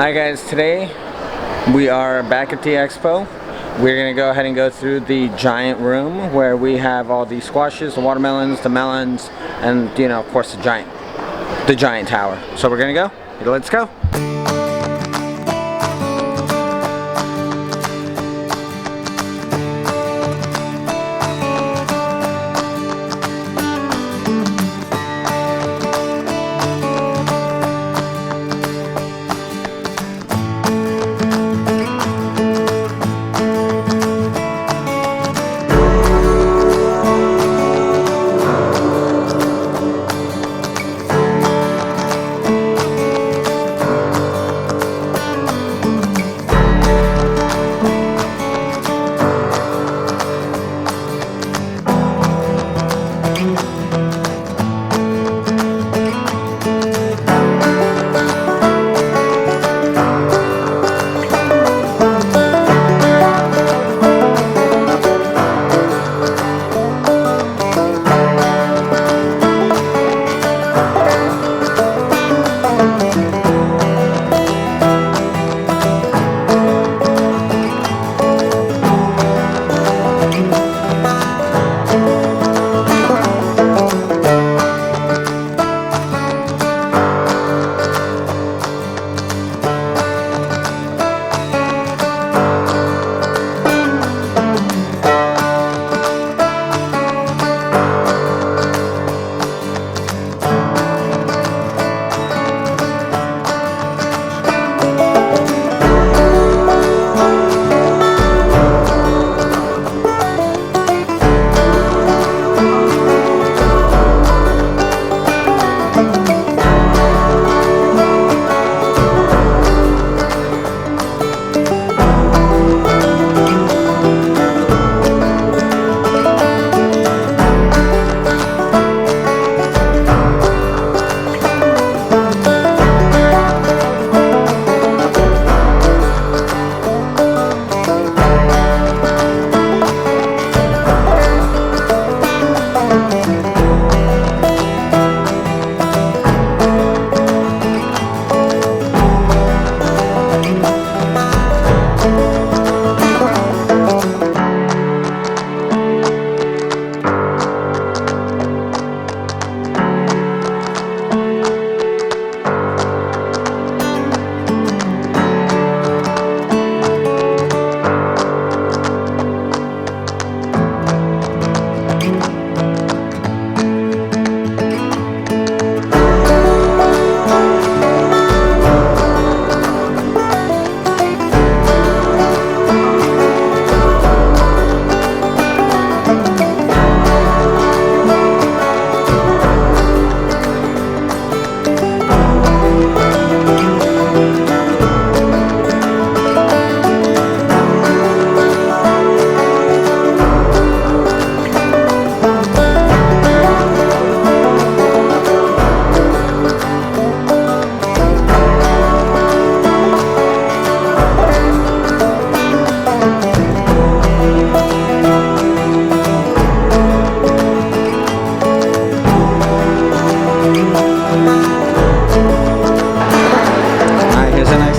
Alright guys, today we are back at the expo. We're going to go ahead and go through the giant room where we have all the squashes, the watermelons, the melons, and you know, of course the giant tower. So we're going to go. Let's go.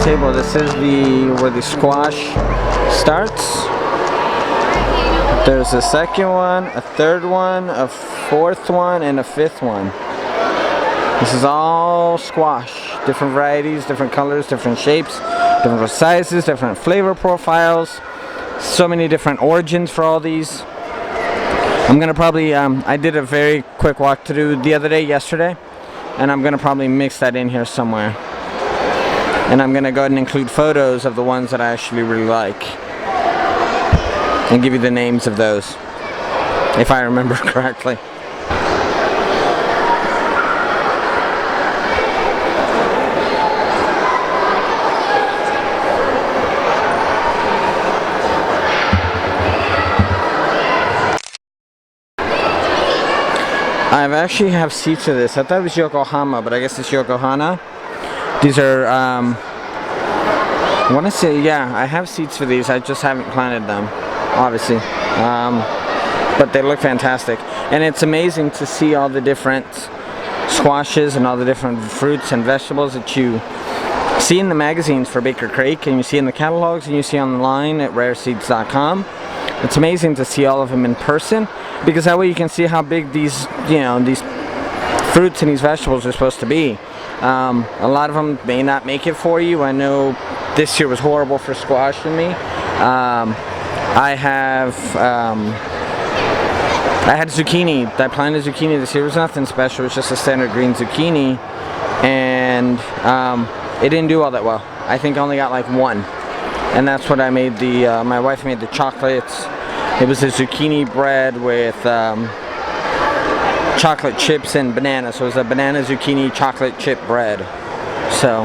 table. This is where the squash starts. There's a second one, a third one, a fourth one, and a fifth one. This is all squash. Different varieties, different colors, different shapes, different sizes, different flavor profiles. So many different origins for all these. I'm gonna probably, I did a very quick walkthrough the other day, yesterday, and I'm gonna probably mix that in here somewhere. And I'm gonna go ahead and include photos of the ones that I actually really like, and give you the names of those, if I remember correctly. I actually have seeds for this. I thought it was Yokohama, but I guess it's Yokohama. These are, I want to say, yeah, I have seeds for these. I just haven't planted them, obviously. But they look fantastic. And it's amazing to see all the different squashes and all the different fruits and vegetables that you see in the magazines for Baker Creek, and you see in the catalogs, and you see online at rareseeds.com. It's amazing to see all of them in person, because that way you can see how big these, you know, these fruits and these vegetables are supposed to be. A lot of them may not make it for you. I know this year was horrible for squash for me. I had zucchini. I planted zucchini this year. It was nothing special. It was just a standard green zucchini, and it didn't do all that well. I think I only got like one, and that's what I made. My wife made the chocolates. It was a zucchini bread with chocolate chips and banana. So it was a banana zucchini chocolate chip bread. So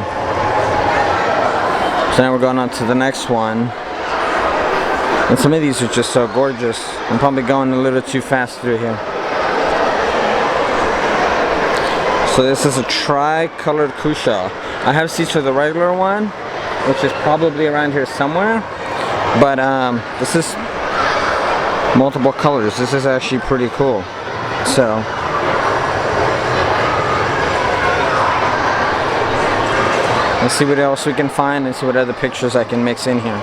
now we're going on to the next one. And some of these are just so gorgeous. I'm probably going a little too fast through here. So this is a tri-colored cushaw. I have seeds for the regular one, which is probably around here somewhere. But this is multiple colors. This is actually pretty cool. So let's see what else we can find and see what other pictures I can mix in here.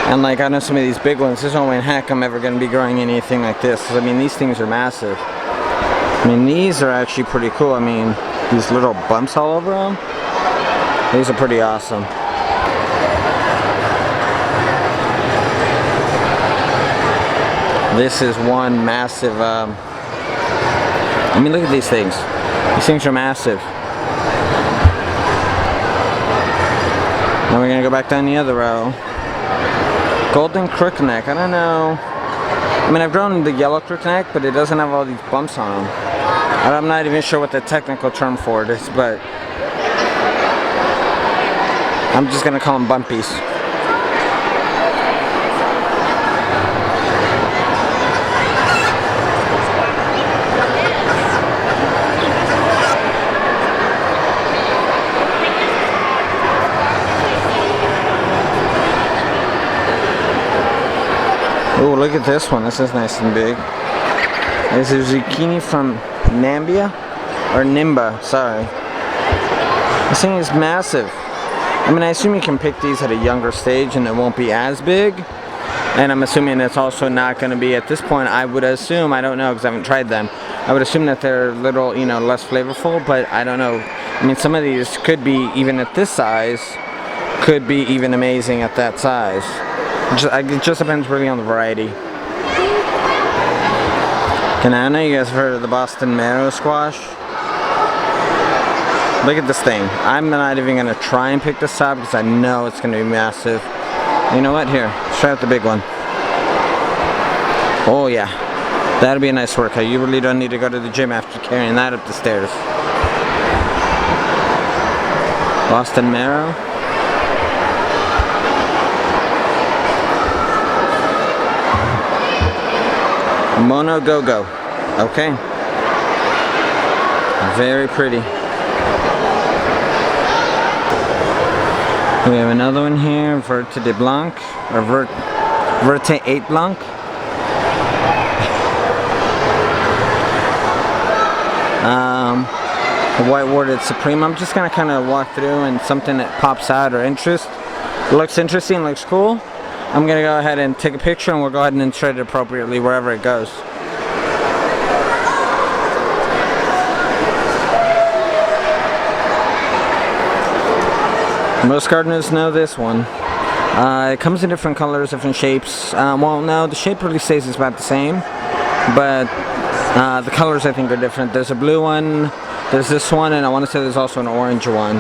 And like, I know some of these big ones, there's no way in heck I'm ever going to be growing anything like this. I mean, these things are massive. I mean, these are actually pretty cool. I mean, these little bumps all over them, these are pretty awesome. This is one massive, I mean, look at these things. These things are massive. Now we're going to go back down the other row. Golden crookneck, I don't know. I mean, I've grown the yellow crookneck, but it doesn't have all these bumps on them. I'm not even sure what the technical term for it is, but I'm just gonna call them bumpies. Oh, look at this one. This is nice and big. This is zucchini from Nambia, or Nimba, sorry. This thing is massive. I mean, I assume you can pick these at a younger stage and it won't be as big. And I'm assuming it's also not going to be, at this point, I would assume, I don't know because I haven't tried them, I would assume that they're a little, you know, less flavorful, but I don't know. I mean, some of these could be, even at this size, could be even amazing at that size. It just depends really on the variety. And I know you guys have heard of the Boston marrow squash. Look at this thing. I'm not even going to try and pick this up because I know it's going to be massive. You know what? Here, let's try out the big one. Oh yeah, that'll be a nice workout. You really don't need to go to the gym after carrying that up the stairs. Boston marrow. Mono Go-Go. Okay. Very pretty. We have another one here, Verte de Blanc, or Verte 8 Blanc. White Warded Supreme. I'm just gonna kind of walk through and something that pops out or looks interesting, looks cool. I'm gonna go ahead and take a picture and we'll go ahead and insert it appropriately wherever it goes. Most gardeners know this one. It comes in different colors, different shapes. Well, no, the shape really stays about the same, but the colors I think are different. There's a blue one, there's this one, and I want to say there's also an orange one.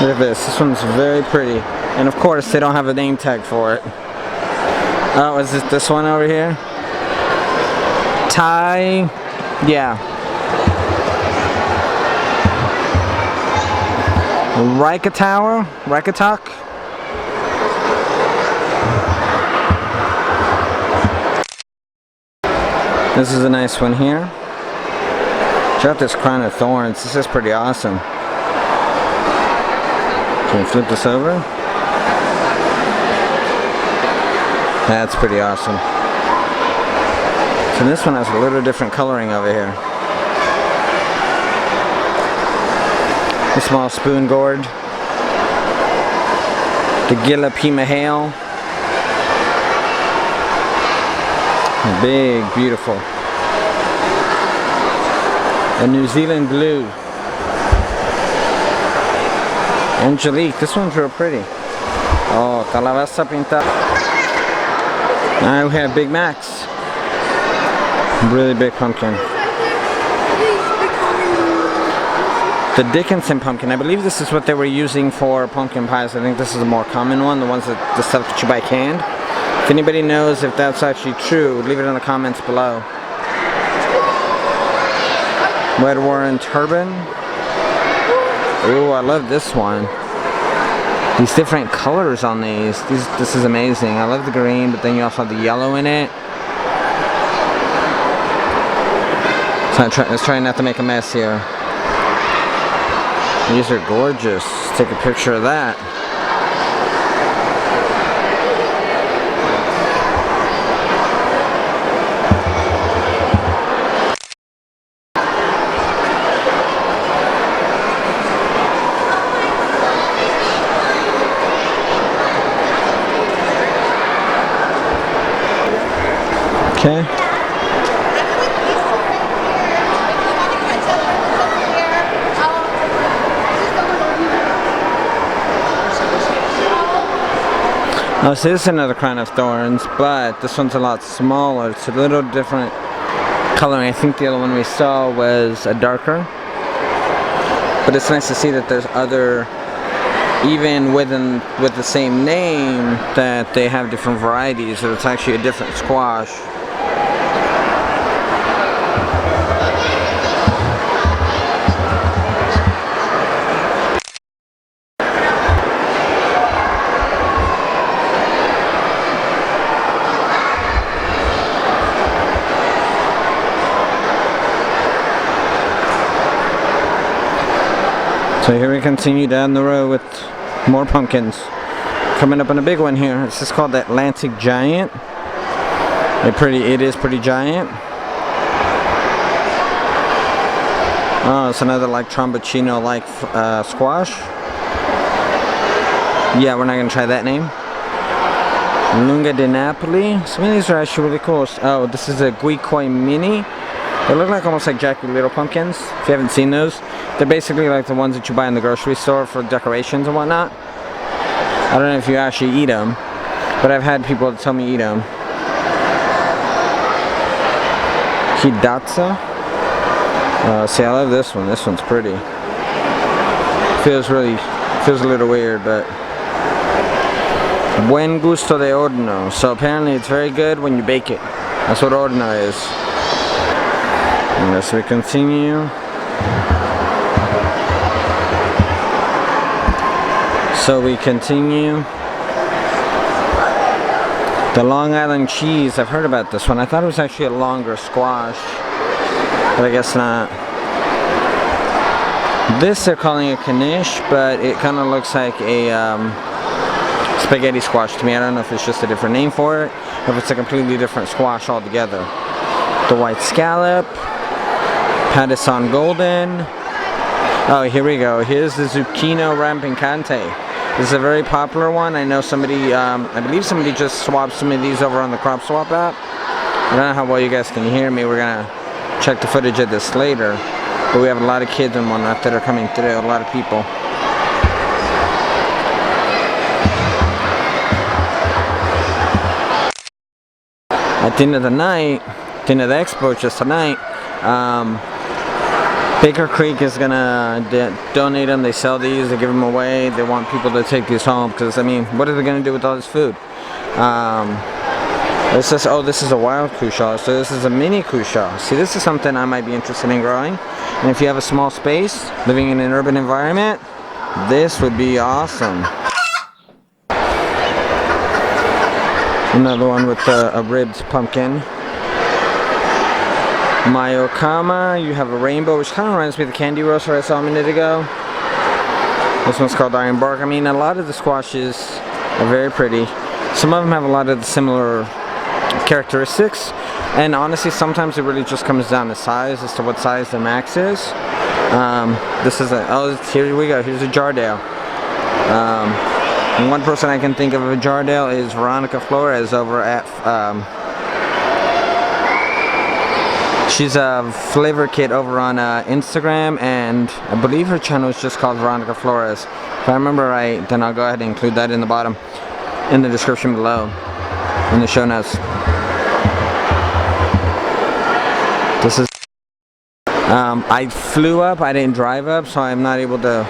Look at this. This one's very pretty, and of course they don't have a name tag for it. Oh, is it this one over here? Thai, yeah. Rikatok. This is a nice one here. Check out this crown of thorns. This is pretty awesome. Can we flip this over? That's pretty awesome. So this one has a little different coloring over here. A small spoon gourd. The Gila Pima Hale. Big, beautiful. A New Zealand Blue. Angelique, this one's real pretty. Oh, calabaza pintada. Now we have Big Max. Really big pumpkin. The Dickinson pumpkin. I believe this is what they were using for pumpkin pies. I think this is a more common one, the stuff that you buy canned. If anybody knows if that's actually true, leave it in the comments below. Red Warren Turban. Ooh, I love this one. These different colors on these. This is amazing. I love the green, but then you also have the yellow in it. So let's try not to make a mess here. These are gorgeous. Let's take a picture of that. Okay. Oh, so this is another crown of thorns, but this one's a lot smaller. It's a little different coloring. I think the other one we saw was a darker. But it's nice to see that there's other, even with the same name, that they have different varieties. So it's actually a different squash. So here we continue down the road with more pumpkins. Coming up on a big one here. This is called the Atlantic Giant. It is pretty giant. Oh, it's another like Tromboncino like squash. Yeah, we're not gonna try that name. Lunga di Napoli. Some of these are actually really cool. Oh, this is a Guicoi Mini. They look like almost like Jack Little pumpkins. If you haven't seen those, they're basically like the ones that you buy in the grocery store for decorations and whatnot. I don't know if you actually eat them, but I've had people tell me eat them. Hidatsa. See, I love this one. This one's pretty. Feels a little weird, but Buen gusto de horno. So apparently it's very good when you bake it. That's what horno is. And as we continue, So we continue. The Long Island cheese, I've heard about this one. I thought it was actually a longer squash, but I guess not. This they're calling a knish, but it kind of looks like a spaghetti squash to me. I don't know if it's just a different name for it, or if it's a completely different squash altogether. The white scallop, Patisson golden. Oh, here we go. Here's the zucchino rampicante. This is a very popular one. I know somebody, I believe somebody just swapped some of these over on the Crop Swap app. I don't know how well you guys can hear me. We're gonna check the footage of this later. But we have a lot of kids and whatnot that are coming through, a lot of people. At the end of the night, at the end of the expo just tonight, Baker Creek is gonna donate them. They sell these, they give them away. They want people to take these home because, I mean, what are they gonna do with all this food? This is, oh, this is a wild cushaw. So this is a mini cushaw. See, this is something I might be interested in growing. And if you have a small space, living in an urban environment, this would be awesome. Another one with a ribbed pumpkin. Myokama, you have a rainbow, which kind of reminds me of the candy roaster I saw a minute ago. This one's called Iron Bark. I mean, a lot of the squashes are very pretty. Some of them have a lot of the similar characteristics. And honestly, sometimes it really just comes down to size, as to what size the max is. This is a, oh, here we go, here's a Jardale. And one person I can think of a Jardale is Veronica Flores over at, she's a flavor kit over on Instagram, and I believe her channel is just called Veronica Flores. If I remember right, then I'll go ahead and include that in the bottom, in the description below, in the show notes. This is, I flew up, I didn't drive up, so I'm not able to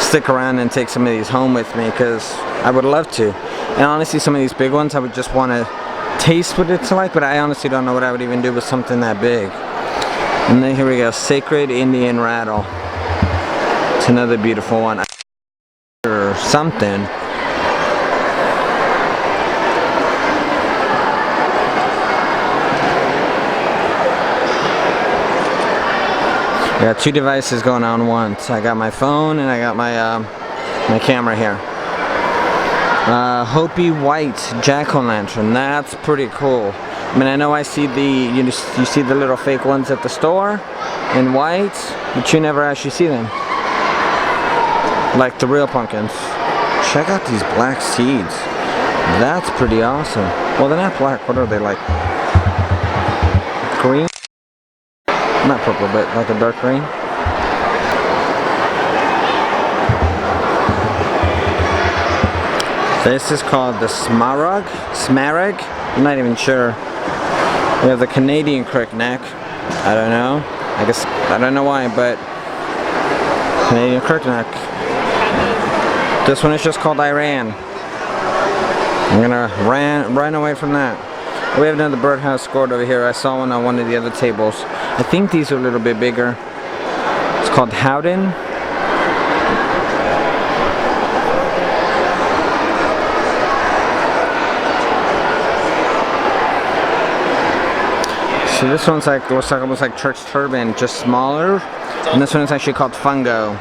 stick around and take some of these home with me, because I would love to. And honestly, some of these big ones, I would just want to taste what it's like, but I honestly don't know what I would even do with something that big. And then here we go, Sacred Indian Rattle. It's another beautiful one. Or something. I got two devices going on once. I got my phone and I got my my camera here. Hopi White Jack-o'-lantern. That's pretty cool. I mean, I know I see the you see the little fake ones at the store in white, but you never actually see them like the real pumpkins. Check out these black seeds. That's pretty awesome. Well, they're not black. What are they, like? Green? Not purple, but like a dark green. This is called the Smaragd. I'm not even sure. We have the Canadian crookneck. I don't know. I guess I don't know why, but Canadian crookneck. This one is just called Iran. I'm gonna run away from that. We have another birdhouse gourd over here. I saw one on one of the other tables. I think these are a little bit bigger. It's called Howden. So this one's like, looks like almost like church turban, just smaller. And this one is actually called Fungo.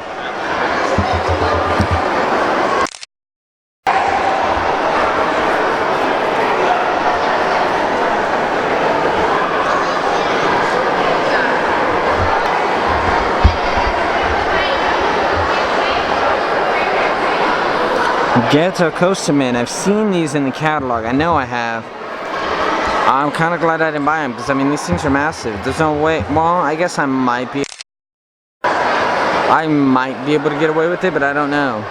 Ghetto Costamin. I've seen these in the catalog. I know I have. I'm kind of glad I didn't buy them, because I mean, these things are massive. There's no way. Well, I guess I might be able to get away with it, but I don't know.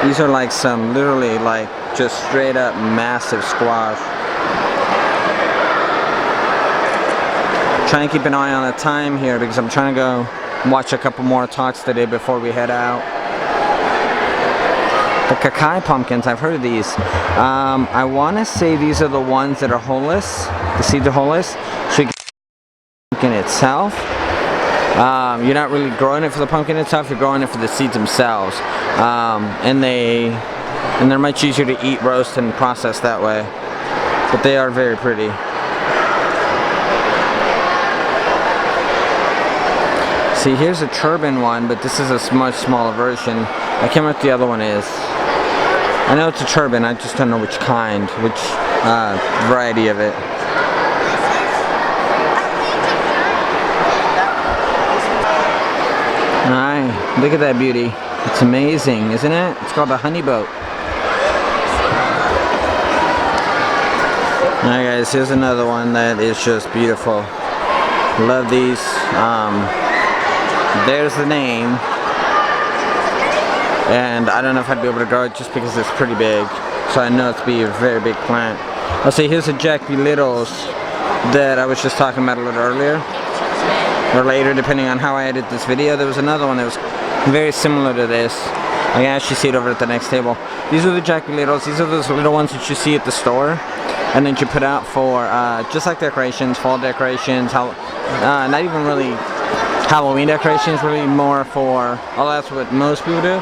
These are like some literally like just straight up massive squash. Trying to keep an eye on the time here, because I'm trying to go watch a couple more talks today before we head out. The Kakai pumpkins, I've heard of these. I want to say these are the ones that are holeless. The seeds are holeless. So you get the pumpkin itself. You're not really growing it for the pumpkin itself, you're growing it for the seeds themselves. And they're much easier to eat, roast, and process that way. But they are very pretty. See, here's a turban one, but this is a much smaller version. I can't remember what the other one is. I know it's a turban, I just don't know which kind, which variety of it. Alright, look at that beauty. It's amazing, isn't it? It's called the honey boat. Alright guys, here's another one that is just beautiful. Love these. There's the name. And I don't know if I'd be able to grow it just because it's pretty big. So I know it's be a very big plant. I'll see, here's the Jack B. Littles that I was just talking about a little earlier. Or later, depending on how I edit this video. There was another one that was very similar to this. I can actually see it over at the next table. These are the Jack B. Littles. These are those little ones that you see at the store. And then you put out for just like decorations, fall decorations, not even really Halloween decorations, really more for, well, that's what most people do.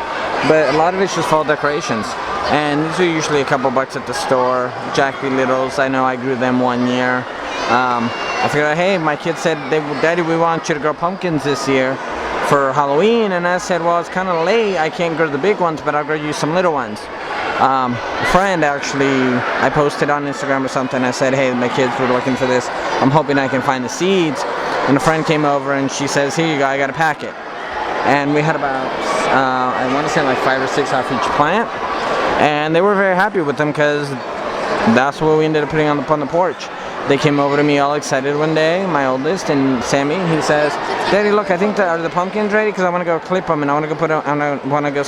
But a lot of it's just fall decorations. And these are usually a couple bucks at the store. Jack B. Littles, I know I grew them one year. I figured out, hey, my kids said, Daddy, we want you to grow pumpkins this year for Halloween. And I said, well, it's kind of late. I can't grow the big ones, but I'll grow you some little ones. A friend actually, I posted on Instagram or something. I said, hey, my kids were looking for this. I'm hoping I can find the seeds. And a friend came over and she says, here you go, I got a packet. And we had about, I want to say like 5 or 6 off each plant. And they were very happy with them because that's what we ended up putting on the porch. They came over to me all excited one day, my oldest, and Sammy, he says, Daddy, look, I think are the pumpkins ready? Because I want to go clip them and I want to go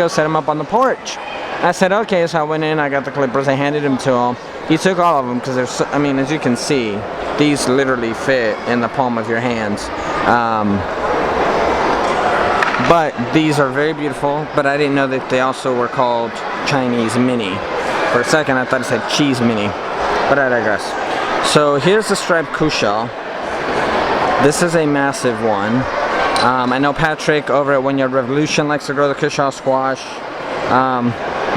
set them up on the porch. I said, okay, so I went in, I got the clippers, I handed them to him. He took all of them because there's, I mean, as you can see, these literally fit in the palm of your hands. But these are very beautiful, but I didn't know that they also were called Chinese mini. For a second, I thought it said cheese mini, but I digress. So here's the striped cushaw. This is a massive one. I know Patrick over at One Yard Revolution likes to grow the cushaw squash.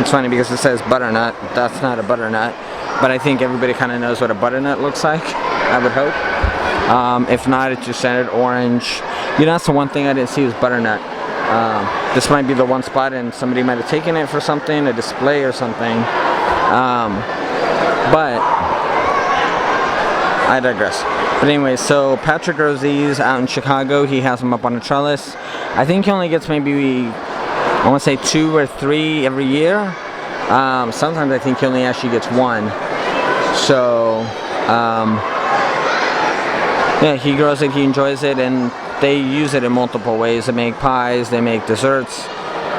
It's funny because it says butternut. That's not a butternut, but I think everybody kind of knows what a butternut looks like, I would hope. If not, it's your standard orange. You know, that's the one thing I didn't see was butternut. This might be the one spot and somebody might have taken it for something, a display or something. But I digress. But anyway, so Patrick grows these out in Chicago. He has them up on a trellis. I think he only gets maybe, I want to say 2 or 3 every year. Sometimes I think he only actually gets 1. So, yeah, he grows it, he enjoys it, and they use it in multiple ways. They make pies, they make desserts.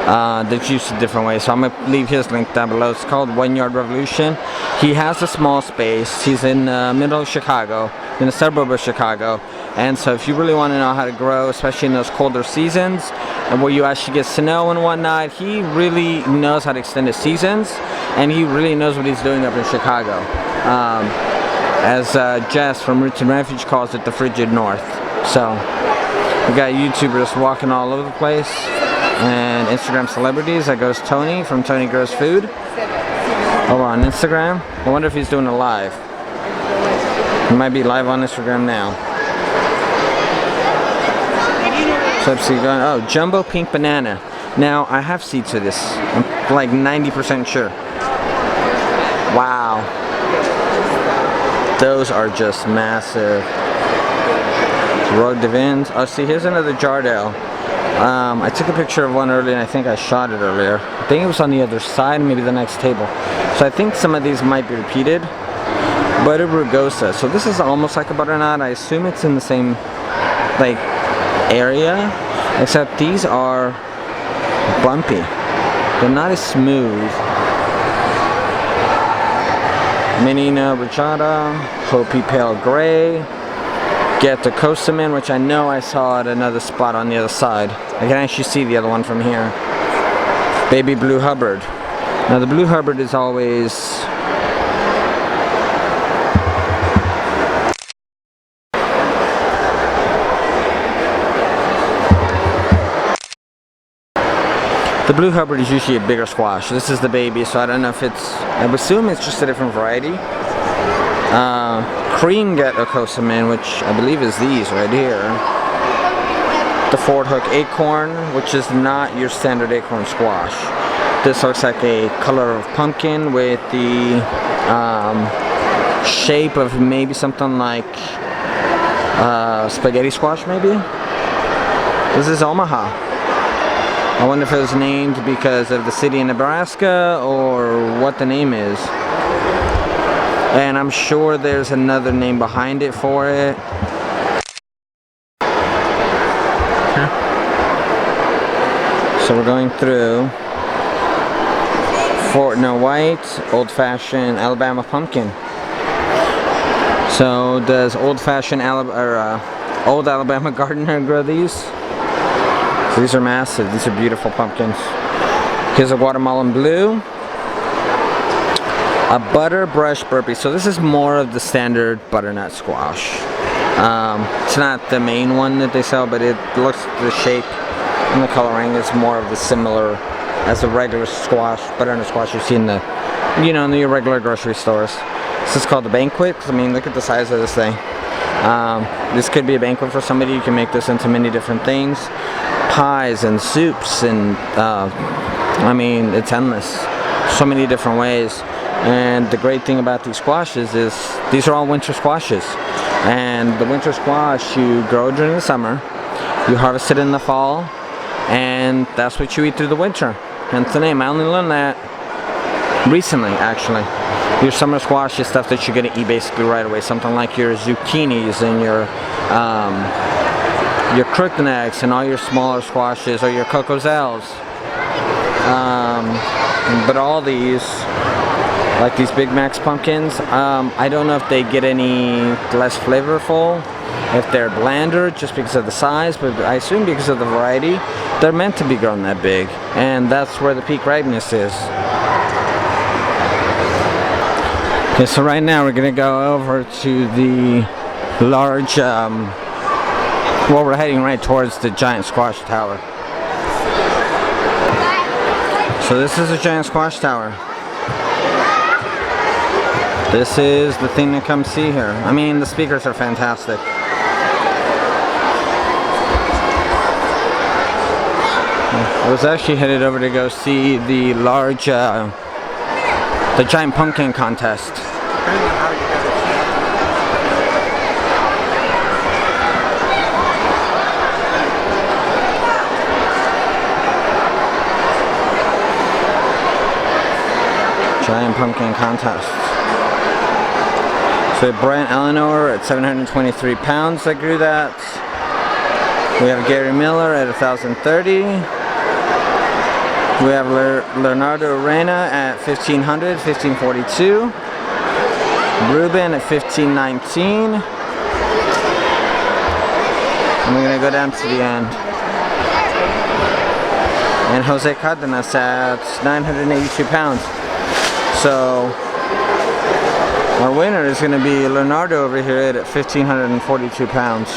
That's used in different ways. So I'm going to leave his link down below. It's called One Yard Revolution. He has a small space. He's in the middle of Chicago, in a suburb of Chicago. And so if you really want to know how to grow, especially in those colder seasons, and where you actually get snow and whatnot, he really knows how to extend his seasons, and he really knows what he's doing up in Chicago. As Jess from Roots and Refuge calls it, the frigid north. So we got YouTubers walking all over the place, and Instagram celebrities. That goes Tony from Tony Grows Food over on Instagram. I wonder if he's doing a live. He might be live on Instagram now. So let's see, going, oh, Jumbo Pink Banana. Now, I have seeds for this. I'm like 90% sure. Wow. Those are just massive. Rogue Divins. Oh, see, here's another Jardel. I took a picture of one earlier and I think I shot it earlier. I think it was on the other side, maybe the next table. So I think some of these might be repeated. Butter rugosa. So this is almost like a butternut. I assume it's in the same like area, except these are bumpy. They're not as smooth. Menina Richata, Hopi Pale Gray. Get the Kosaman, which I know I saw at another spot on the other side. I can actually see the other one from here. Baby Blue Hubbard. Now the Blue Hubbard is always The blue Hubbard is usually a bigger squash. This is the baby, so I don't know if it's, I would assume it's just a different variety. Cream Getokosamin, which I believe is these right here. The Ford Hook Acorn, which is not your standard acorn squash. This looks like a color of pumpkin with the shape of maybe something like spaghetti squash, maybe? This is Omaha. I wonder if it was named because of the city in Nebraska or what the name is. And I'm sure there's another name behind it for it. Okay. So we're going through White, Old Fashioned, Alabama Pumpkin. So does Old Fashioned Old Alabama Gardener grow these? These are massive. These are beautiful pumpkins. Here's a Guatemalan Blue. A Butter Brush Burpee. So this is more of the standard butternut squash. It's not the main one that they sell, but it looks, the shape and the coloring is more of the similar as a regular squash, butternut squash you see in the, you know, in the regular grocery stores. This is called the Banquet. I mean, look at the size of this thing. This could be a banquet for somebody. You can make this into many different things. Pies and soups and, I mean, it's endless. So many different ways. And the great thing about these squashes is these are all winter squashes. And the winter squash you grow during the summer, you harvest it in the fall, and that's what you eat through the winter. Hence the name. I only learned that recently, actually. Your summer squash is stuff that you're going to eat basically right away. Something like your zucchinis and your crooknecks and all your smaller squashes, or your cocozelles. But all these, like these Big Max pumpkins, I don't know if they get any less flavorful, if they're blander just because of the size, but I assume because of the variety, they're meant to be grown that big, and that's where the peak ripeness is. Okay, so right now we're gonna go over to the large, well, we're heading right towards the giant squash tower. So this is a giant squash tower. This is the thing to come see here. I mean, the speakers are fantastic. I was actually headed over to go see the large, the giant pumpkin contest. Giant pumpkin contest. So Brent Eleanor at 723 pounds that grew that. We have Gary Miller at 1,030. We have Leonardo Reina at 1,500, 1,542. Ruben at 1,519. And we're going to go down to the end. And Jose Cardenas at 982 pounds. So our winner is going to be Leonardo over here at 1,542 pounds.